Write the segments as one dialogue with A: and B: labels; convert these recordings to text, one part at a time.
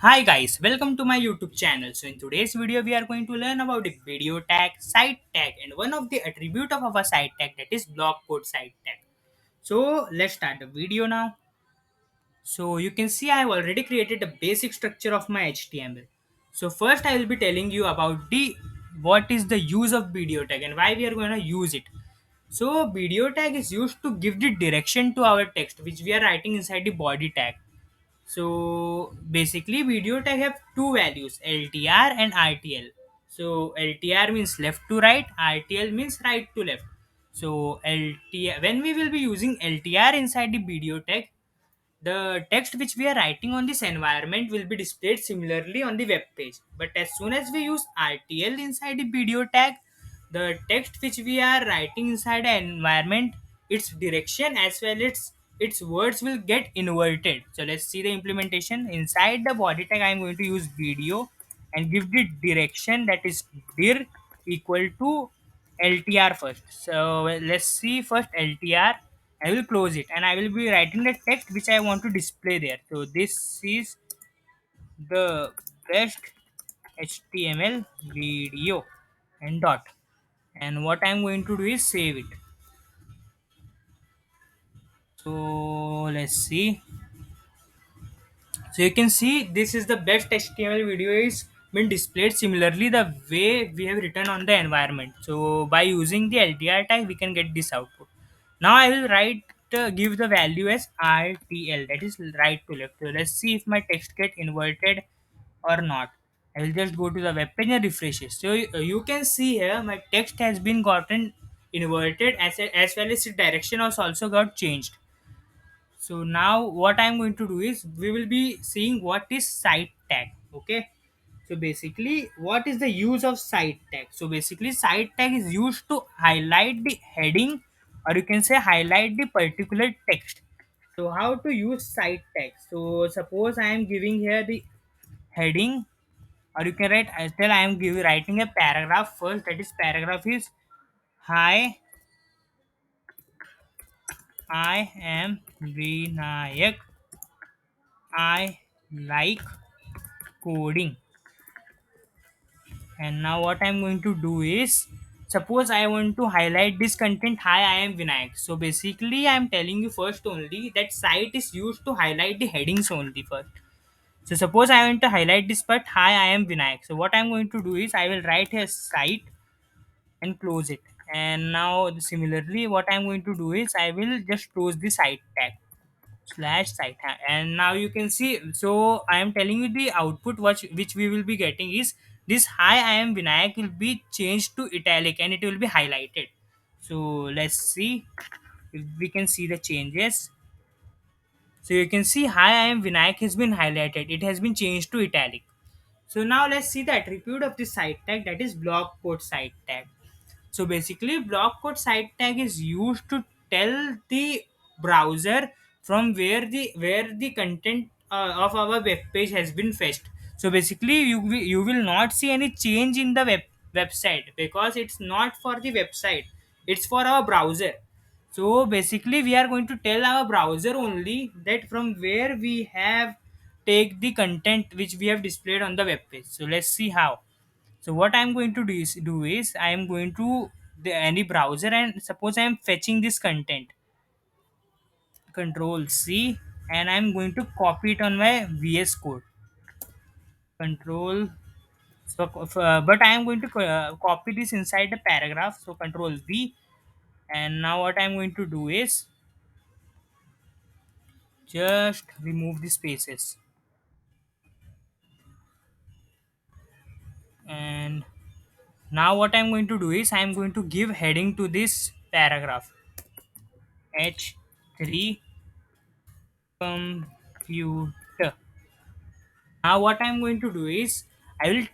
A: Hi guys, welcome to my YouTube channel. So in today's video we are going to learn about the video tag, site tag and one of the attribute of our site tag, that is block quote site tag. So let's start the video now. So you can see I have already created the basic structure of my HTML. So first I will be telling you about the what is the use of video tag and why we are going to use it. So video tag is used to give the direction to our text which we are writing inside the body tag. So basically, video tag have two values, LTR and RTL. So LTR means left to right, RTL means right to left. So LTR, when we will be using LTR inside the video tag, the text which we are writing on this environment will be displayed similarly on the web page. But as soon as we use RTL inside the video tag, the text which we are writing inside the environment, its direction as well as its words will get inverted. So let's see the implementation. Inside the body tag, I am going to use video and give the direction, that is dir equal to LTR first. So let's see first LTR. I will close it and I will be writing the text which I want to display there. So this is the best HTML video and dot. And what I'm going to do is save it. So let's see. So you can see this is the best HTML video is been displayed similarly the way we have written on the environment. So by using the LTR tag we can get this output. Now I will write give the value as RTL, that is right to left. So let's see if my text get inverted or not. I will just go to the web page and refresh it. So you can see here my text has been gotten inverted as well as its direction was also got changed. So now what I'm going to do is we will be seeing what is site tag. Okay. So basically, what is the use of site tag? So basically, site tag is used to highlight the heading, or you can say highlight the particular text. So how to use site tag? So suppose I am giving here the heading, or you can write as well. I am giving writing a paragraph first. That is paragraph is hi. I am Vinayak. I like coding. And now what I'm going to do is, suppose I want to highlight this content, hi I am Vinayak. So basically I'm telling you first only that site is used to highlight the headings only first. So suppose I want to highlight this part, hi I am Vinayak. So what I'm going to do is I will write a site and close it. And now similarly what I'm going to do is I will just close the site tag slash site. And now you can see, so I am telling you the output which we will be getting is this hi I am Vinayak will be changed to italic and it will be highlighted. So let's see if we can see the changes. So you can see hi I am Vinayak has been highlighted, it has been changed to italic. So now let's see the attribute of the site tag, that is block quote site tag. So basically, block quote site tag is used to tell the browser from where the content of our web page has been fetched. So basically, you will not see any change in the website because it's not for the website; it's for our browser. So basically, we are going to tell our browser only that from where we have take the content which we have displayed on the web page. So let's see how. So what I'm going to do is I am going to any browser and suppose I am fetching this content. Control C and I'm going to copy it on my VS Code. Control but I am going to copy this inside the paragraph. So Control V, and now what I'm going to do is just remove the spaces. And now what I'm going to do is I'm going to give heading to this paragraph. H3 computer. Now what I'm going to do is I will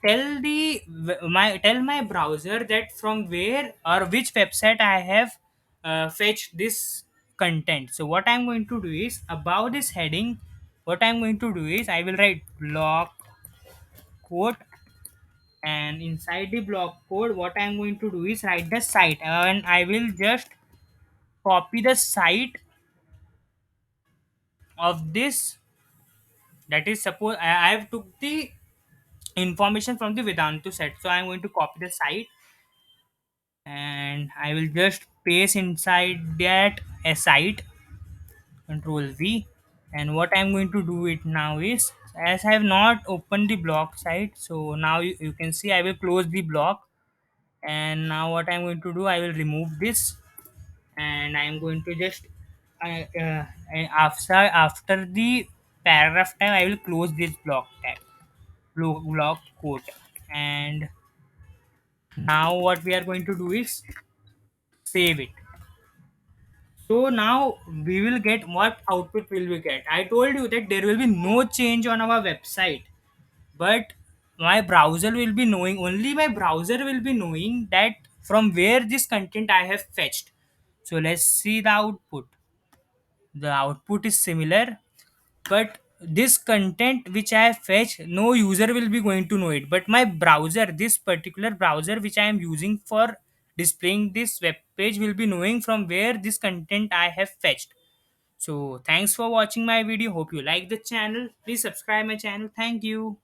A: tell my browser that from where or which website I have fetched this content. So what I'm going to do is above this heading, what I'm going to do is I will write block quote, and inside the block code what I'm going to do is write the site, and I will just copy the site of this, That is, suppose I have took the information from the Vedantu site. So I'm going to copy the site and I will just paste inside that a site. Control V. And what I'm going to do it now is, as I have not opened the block site, so now you can see I will close the block. And now what I'm going to do, I will remove this, and I'm going to just after the paragraph tag, I will close this block tag, block quote. And now what we are going to do is save it. So now we will get what output will we get. I told you that there will be no change on our website, but my browser will be knowing, only my browser will be knowing that from where this content I have fetched. So let's see the output. The output is similar, but this content which I have fetched, no user will be going to know it, but my browser, this particular browser which I am using for displaying this web page, will be knowing from where this content I have fetched. So thanks for watching my video. Hope you like the channel. Please subscribe my channel. Thank you.